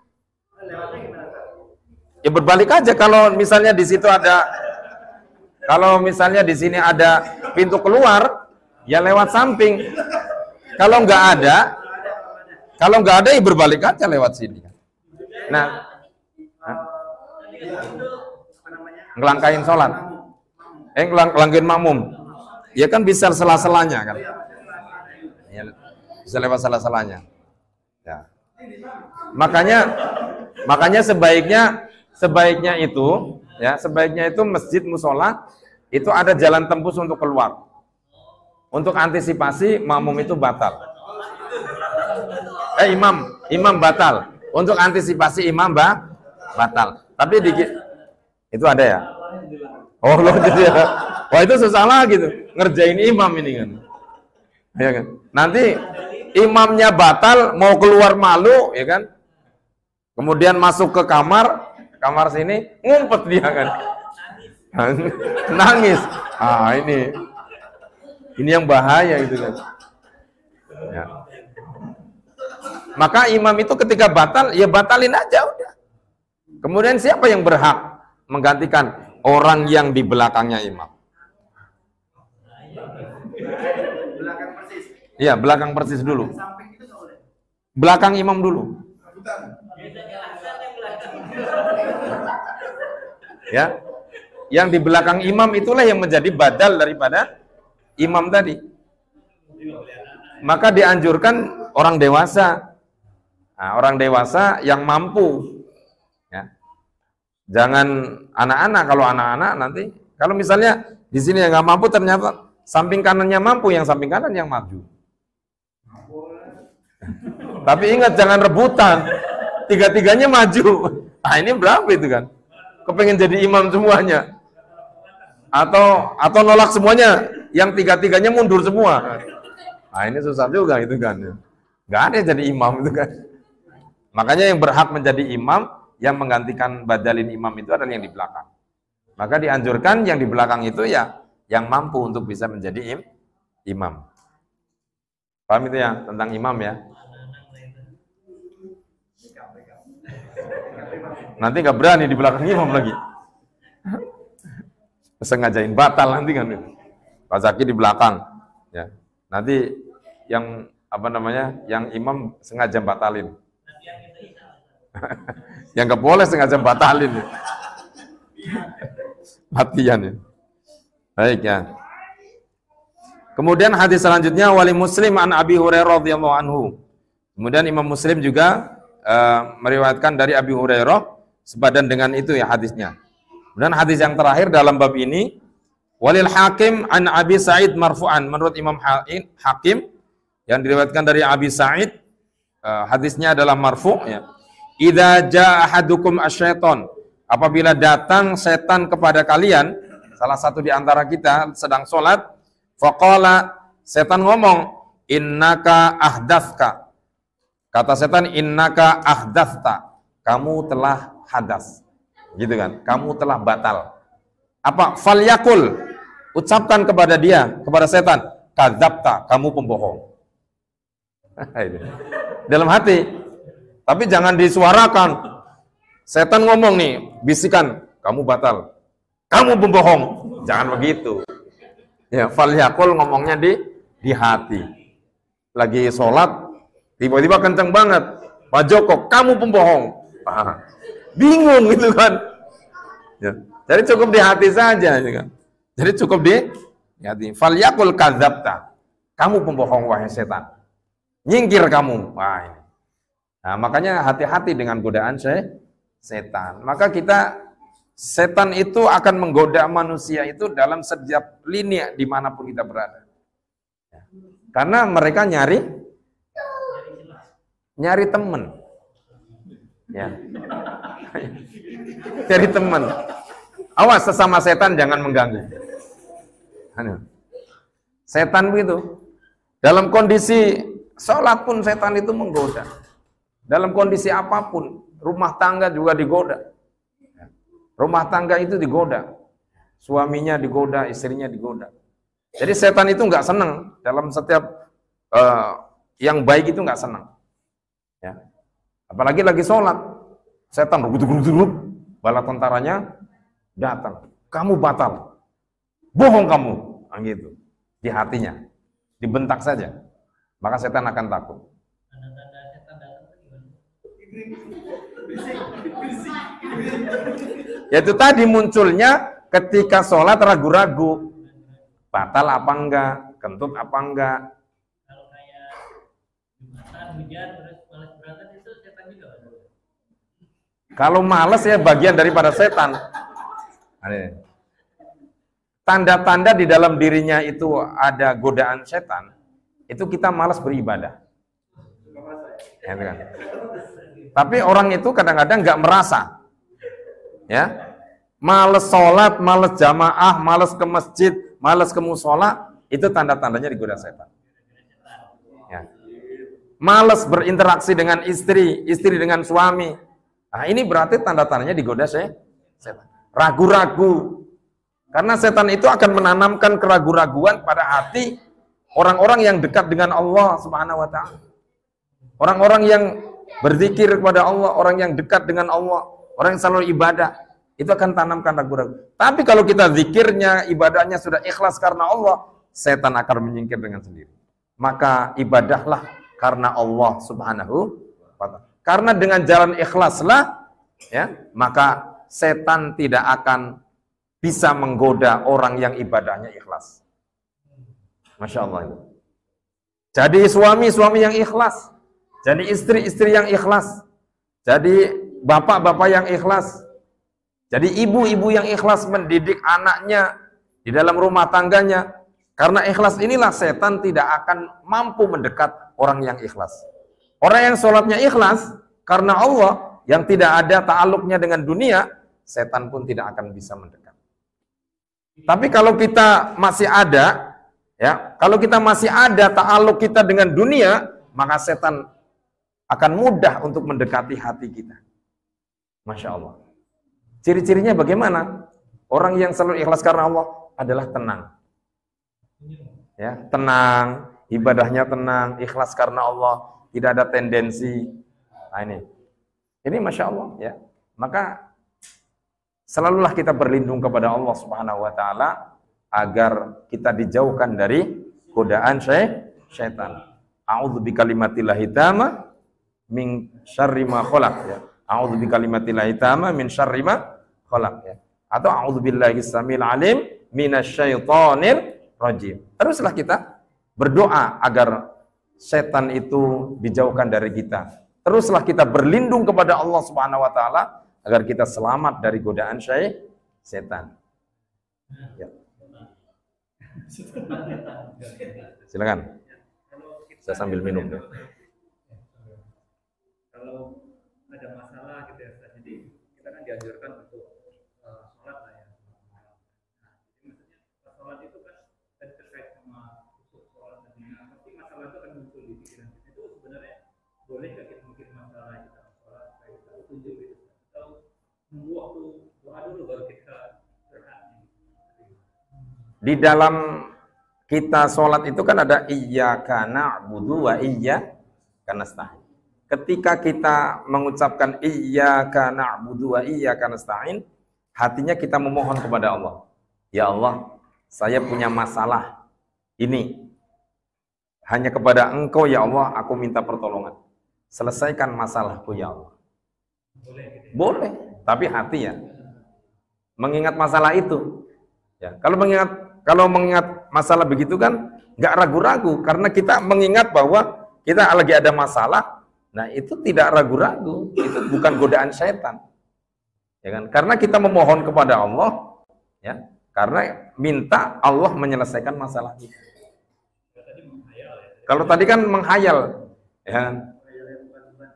Ya berbalik aja. Kalau misalnya di situ ada, kalau misalnya di sini ada pintu keluar, ya lewat samping. Kalau nggak ada ya berbalik aja lewat sini. Nah, ngelangkain sholat. Ngelangkain makmum. Ya kan bisa sela-selanya kan. Ya, bisa lewat sela-selanya. Ya. Makanya sebaiknya itu masjid musola itu ada jalan tembus untuk keluar. Untuk antisipasi makmum itu batal. Imam batal. Untuk antisipasi imam batal. Tapi itu ada ya? Oh loh jadi ya. Wah itu susah lagi tuh ngerjain imam ini kan. Ya kan? Nanti imamnya batal mau keluar malu ya kan? Kemudian masuk ke kamar sini ngumpet dia kan. Nangis. Ah ini yang bahaya itu kan. Ya. Maka imam itu ketika batal ya batalin aja udah. Kemudian siapa yang berhak menggantikan orang yang di belakangnya imam? Belakang persis. Iya, belakang persis dulu. Samping itu nggak boleh. Belakang imam dulu. Ya. Yang di belakang imam itulah yang menjadi badal daripada imam tadi. Maka dianjurkan orang dewasa. Nah, orang dewasa yang mampu. Ya. Jangan anak-anak. Kalau anak-anak nanti, kalau misalnya di sini yang nggak mampu, ternyata samping kanannya mampu, yang samping kanan yang maju. Tapi ingat, jangan rebutan. Tiga-tiganya maju. Nah, ini berapa itu kan? Kepengen jadi imam semuanya. Atau nolak semuanya, yang tiga-tiganya mundur semua. Nah, ini susah juga itu kan. Nggak ada yang jadi imam itu kan. Makanya yang berhak menjadi imam, yang menggantikan badalin imam itu adalah yang di belakang. Maka dianjurkan yang di belakang itu ya yang mampu untuk bisa menjadi imam. Paham itu ya tentang imam ya? Nanti nggak berani di belakang imam lagi. Sengajain batal nanti kan. Pak Zaki di belakang. Ya. Nanti yang apa namanya? Yang imam sengaja batalin. Yang nggak boleh sengaja batalin. Latihan ya. Baik ya. Kemudian hadis selanjutnya wali Muslim an Abi Hurairah radhiyallahu anhu. Kemudian Imam Muslim juga meriwayatkan dari Abi Hurairah sepadan dengan itu ya hadisnya. Dan hadis yang terakhir dalam bab ini walil Hakim an Abi Sa'id marfu'an, menurut Imam Hakim yang diriwayatkan dari Abi Sa'id, hadisnya adalah marfu' ya. Idza jaa ahadukum asyaiton, apabila datang setan kepada kalian, salah satu di antara kita sedang sholat, faqala, setan ngomong, innaka ahdathka. Kata setan, innaka ahdathta, kamu telah hadas. Gitu kan, kamu telah batal. Apa? Falyakul, ucapkan kepada dia, kepada setan, kadzabta, kamu pembohong. Dalam hati, tapi jangan disuarakan. Setan ngomong nih, bisikan, kamu batal, kamu pembohong. Jangan begitu. Ya, falyakul ngomongnya di hati. Lagi sholat, tiba-tiba kenceng banget, Pak Joko, kamu pembohong. Bingung gitu kan. Ya. Jadi cukup di hati saja gitu kan. Jadi cukup di hati. Falyakul kadzabta. Kamu pembohong wahai setan. Nyingkir kamu. Wah, ini. Nah, makanya hati-hati dengan godaan setan. Maka setan itu akan menggoda manusia itu dalam setiap lini dimanapun kita berada. Ya. Karena mereka nyari teman. Ya. Cari teman. Awas sesama setan jangan mengganggu. Setan begitu. Dalam kondisi sholat pun setan itu menggoda. Dalam kondisi apapun, rumah tangga juga digoda. Rumah tangga itu digoda. Suaminya digoda, istrinya digoda. Jadi setan itu nggak senang dalam setiap yang baik itu nggak senang. Ya. Apalagi lagi sholat, setan rubut, bala tentaranya datang. Kamu batal, bohong kamu, gitu. Di hatinya, dibentak saja, maka setan akan takut. Yaitu tadi munculnya ketika sholat ragu-ragu, batal apa enggak, kentut apa enggak. Kalau kayak Jumatan hujan terus malas berangkat itu setan juga. Kalau malas ya bagian daripada setan. Tanda-tanda di dalam dirinya itu ada godaan setan, itu kita malas beribadah. Ya, kan? Tapi orang itu kadang-kadang nggak merasa, ya, malas sholat, malas jamaah, malas ke masjid, malas ke musola, itu tanda-tandanya digoda setan. Ya. Malas berinteraksi dengan istri dengan suami, nah ini berarti tanda-tandanya digoda setan. Ragu-ragu, karena setan itu akan menanamkan keraguan-raguan pada hati orang-orang yang dekat dengan Allah Subhanahu wa Ta'ala. Orang-orang yang berzikir kepada Allah, orang yang dekat dengan Allah, orang yang selalu ibadah, itu akan tanamkan ragu-ragu. Tapi kalau kita zikirnya, ibadahnya sudah ikhlas karena Allah, setan akan menyingkir dengan sendiri. Maka ibadahlah karena Allah Subhanahu wa ta'ala. Karena dengan jalan ikhlaslah, ya, maka setan tidak akan bisa menggoda orang yang ibadahnya ikhlas. Masya Allah. Jadi suami yang ikhlas, jadi istri yang ikhlas, jadi bapak-bapak yang ikhlas, jadi ibu-ibu yang ikhlas mendidik anaknya di dalam rumah tangganya. Karena ikhlas inilah setan tidak akan mampu mendekat orang yang ikhlas. Orang yang sholatnya ikhlas karena Allah, yang tidak ada ta'aluknya dengan dunia, setan pun tidak akan bisa mendekat. Tapi kalau kita masih ada, ya, kalau kita masih ada ta'aluk kita dengan dunia, maka setan akan mudah untuk mendekati hati kita. Masya Allah. Ciri-cirinya bagaimana? Orang yang selalu ikhlas karena Allah adalah tenang. Ya, tenang, ibadahnya tenang, ikhlas karena Allah, tidak ada tendensi. Nah ini Masya Allah, ya. Maka selalulah kita berlindung kepada Allah Subhanahu wa ta'ala agar kita dijauhkan dari godaan syaitan. A'udzu bikalimatillahi tamma min syarri ma khalaq, ya. A'udzu bikalimatillahi tamma min syarri ma khalaq, ya. Atau a'udzu billahi samil alim minasyaitonir rajim. Teruslah kita berdoa agar setan itu dijauhkan dari kita. Teruslah kita berlindung kepada Allah Subhanahu wa ta'ala agar kita selamat dari godaan setan. Ya. Silakan. Saya sambil minum deh. Kalau ada masalah gitu ya, jadi kita kan dianjurkan untuk sholat lah ya. Nah, jadi maksudnya sholat itu kan terkait sama usul sholat dan lain-lain. Tapi masalah itu kan muncul di pikiran kita. Itu sebenarnya boleh nggak kita mungkin masalah kita sholat kayak kita tunjuk gitu, atau nunggu waktu doa dulu baru kita berhak. Di dalam kita sholat itu kan ada iyyaka na'budu wa iyyaka nasta'in. Ketika kita mengucapkan iyyaka na'budu wa iyyaka nasta'in, hatinya kita memohon kepada Allah. Ya Allah, saya punya masalah ini. Hanya kepada Engkau ya Allah aku minta pertolongan. Selesaikan masalahku ya Allah. Boleh, tapi hati ya. Mengingat masalah itu. Ya, kalau mengingat masalah begitu kan nggak ragu-ragu, karena kita mengingat bahwa kita lagi ada masalah. Nah, itu tidak ragu-ragu, itu bukan godaan setan. Ya kan? Karena kita memohon kepada Allah, ya, karena minta Allah menyelesaikan masalah kita. Kalau tadi kan menghayal, ya.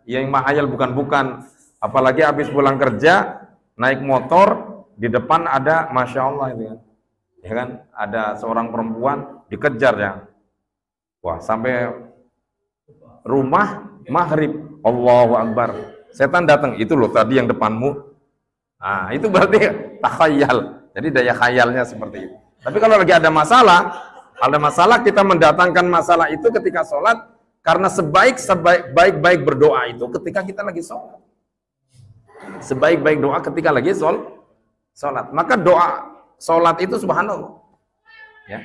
Yang menghayal bukan-bukan, apalagi habis pulang kerja, naik motor, di depan ada Masya Allah itu kan. Ya kan, ada seorang perempuan dikejar ya. Wah, sampai rumah maghrib, Allahu Akbar. Setan datang, itu loh tadi yang depanmu. Nah, itu berarti takhayal. Jadi daya khayalnya seperti itu. Tapi kalau lagi ada masalah kita mendatangkan masalah itu ketika sholat, karena sebaik-baik berdoa itu ketika kita lagi sholat. Sebaik-baik doa ketika lagi sholat. Maka doa sholat itu subhanallah, ya.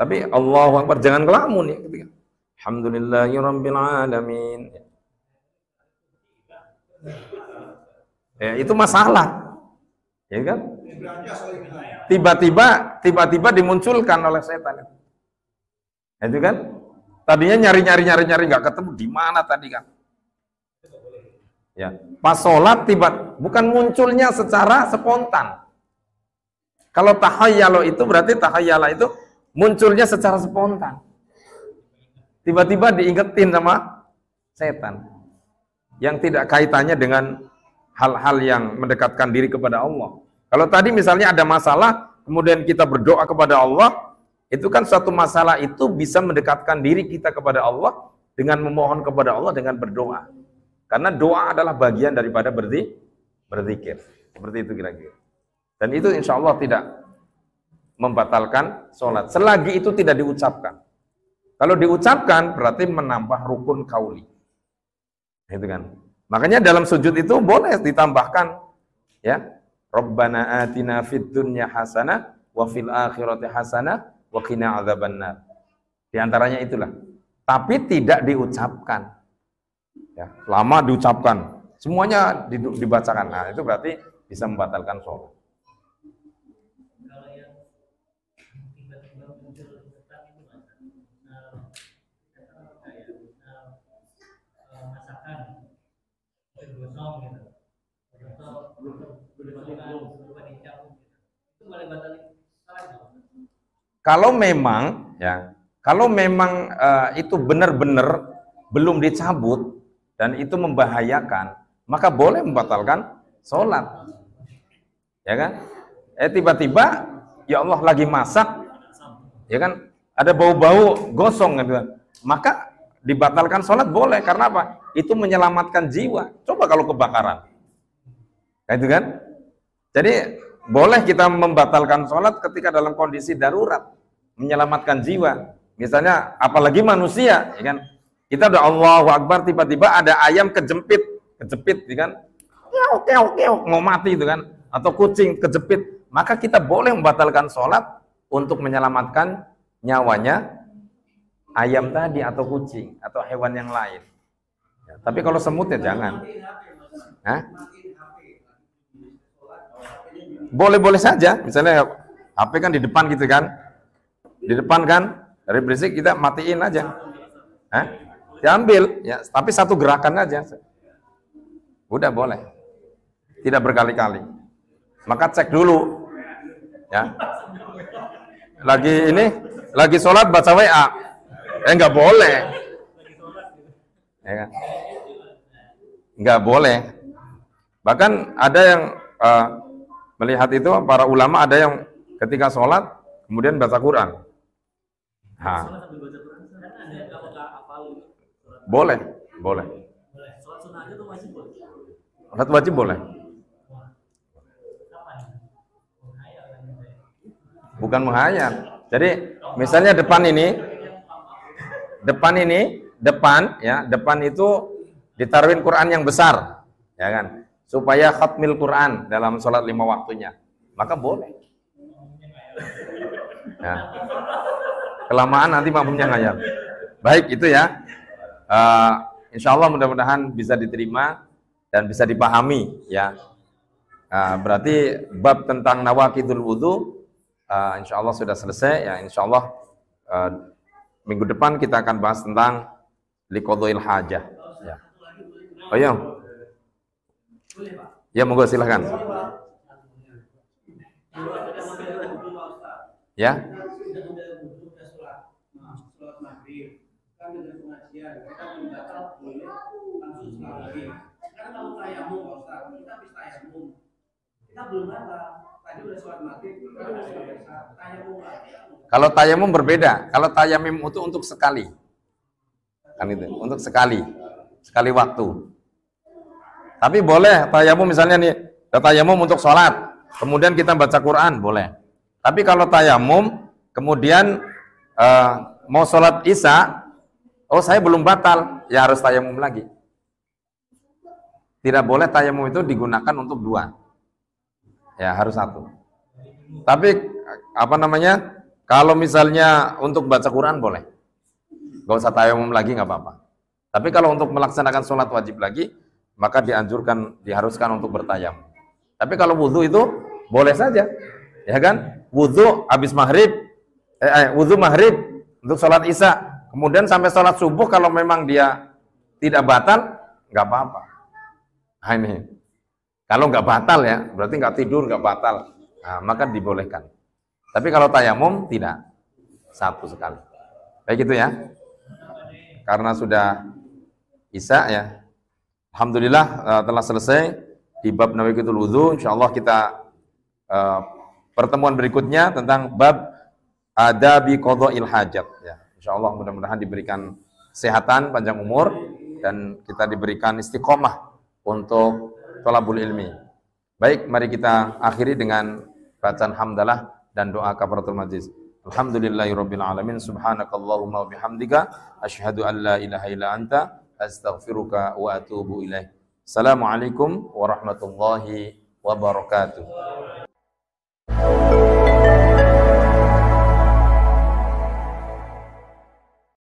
Tapi Allahu Akbar, jangan ngelamun ya ketika alhamdulillahirabbil alamin. Ya, itu masalah. Ya kan? Tiba-tiba dimunculkan oleh setan. Itu kan? Tadinya nyari nggak ketemu, di mana tadi kan? Ya, pas sholat bukan munculnya secara spontan. Kalau tahayyalo itu berarti tahayyala itu munculnya secara spontan. Tiba-tiba diingetin sama setan. Yang tidak kaitannya dengan hal-hal yang mendekatkan diri kepada Allah. Kalau tadi misalnya ada masalah, kemudian kita berdoa kepada Allah, itu kan suatu masalah itu bisa mendekatkan diri kita kepada Allah dengan memohon kepada Allah dengan berdoa. Karena doa adalah bagian daripada berzikir. Seperti itu kira-kira. Dan itu insya Allah tidak membatalkan sholat. Selagi itu tidak diucapkan. Kalau diucapkan berarti menambah rukun kauli. Itu kan. Makanya dalam sujud itu boleh ditambahkan ya, Rabbana atina fid dunya hasanah wa fil akhirati hasanah wa qina adzabannar. Di antaranya itulah. Tapi tidak diucapkan. Ya, lama diucapkan. Semuanya dibacakan. Nah, itu berarti bisa membatalkan sholat. Kalau yang tiba-tiba muncul sesak itu Mas, masakan bergosong gitu, atau bermakan lupa dicampur gitu, itu boleh batalin salat nggak? Kalau memang itu benar-benar belum dicabut dan itu membahayakan, maka boleh membatalkan sholat. Ya kan? Tiba-tiba ya Allah lagi masak, ya kan? Ada bau-bau gosong gitu. Maka dibatalkan sholat boleh, karena apa? Itu menyelamatkan jiwa. Coba kalau kebakaran. Kayak itu kan? Jadi boleh kita membatalkan sholat ketika dalam kondisi darurat, menyelamatkan jiwa. Misalnya apalagi manusia, ya kan? Kita udah Allahu Akbar, tiba-tiba ada ayam kejepit, ya kan? Keok, mau mati itu kan? Atau kucing kejepit, maka kita boleh membatalkan sholat untuk menyelamatkan nyawanya ayam tadi atau kucing atau hewan yang lain. Ya, tapi kalau semut ya jangan. Hah? Boleh-boleh saja. Misalnya HP kan di depan gitu kan. Di depan kan, dari berisik kita matiin aja. Hah? Diambil, ya, tapi satu gerakan aja. Udah boleh. Tidak berkali-kali. Maka cek dulu. Ya. Lagi sholat baca WA. Nggak boleh. Ya kan? Nggak boleh. Bahkan ada yang melihat itu, para ulama ada yang ketika sholat kemudian baca Quran. Nah, boleh. Sholat wajib boleh. Bukan menghayal. Jadi misalnya depan itu ditaruhin Quran yang besar, ya kan? Supaya khatmil Quran dalam sholat 5 waktunya, maka boleh. Ya. Kelamaan nanti makmumnya ngayal. Baik, itu ya. Insya Allah mudah-mudahan bisa diterima dan bisa dipahami, ya. Berarti bab tentang nawaqidul wudu insya Allah sudah selesai, ya. Insya Allah minggu depan kita akan bahas tentang liqadha'il hajah. Ya. Oh iya. Ya, monggo silahkan. Ya. Kalau tayamum berbeda. Kalau tayamum itu untuk sekali. Kan itu, untuk sekali waktu. Tapi boleh tayamum misalnya nih, tayamum untuk sholat, kemudian kita baca Quran, boleh. Tapi kalau tayamum, kemudian mau sholat isya, oh saya belum batal, ya harus tayamum lagi. Tidak boleh tayamum itu digunakan untuk 2. Ya harus 1. Tapi kalau misalnya untuk baca Quran boleh. Gak usah tayamum lagi, nggak apa-apa. Tapi kalau untuk melaksanakan sholat wajib lagi, maka diharuskan untuk bertayamum. Tapi kalau wudhu itu boleh saja, ya kan? Wudhu habis maghrib, wudhu maghrib untuk sholat isya, kemudian sampai sholat subuh, kalau memang dia tidak batal, nggak apa-apa. Nah, ini kalau nggak batal ya, berarti nggak tidur, nggak batal, nah, maka dibolehkan. Tapi kalau tayamum tidak, 1 sekali. Baik, gitu ya. Karena sudah isya ya. Alhamdulillah telah selesai di bab nawaqidul wudu. Insyaallah kita pertemuan berikutnya tentang bab adabi qadha'il hajat ya. Insyaallah mudah-mudahan diberikan kesehatan, panjang umur, dan kita diberikan istiqomah untuk thalabul ilmi. Baik, mari kita akhiri dengan bacaan hamdalah dan doa kafaratul majlis. Alhamdulillahirabbil alamin, subhanakallahumma wa bihamdika asyhadu an la ilaha illa anta astaghfiruka wa atubu ilaik. Assalamualaikum warahmatullahi wabarakatuh.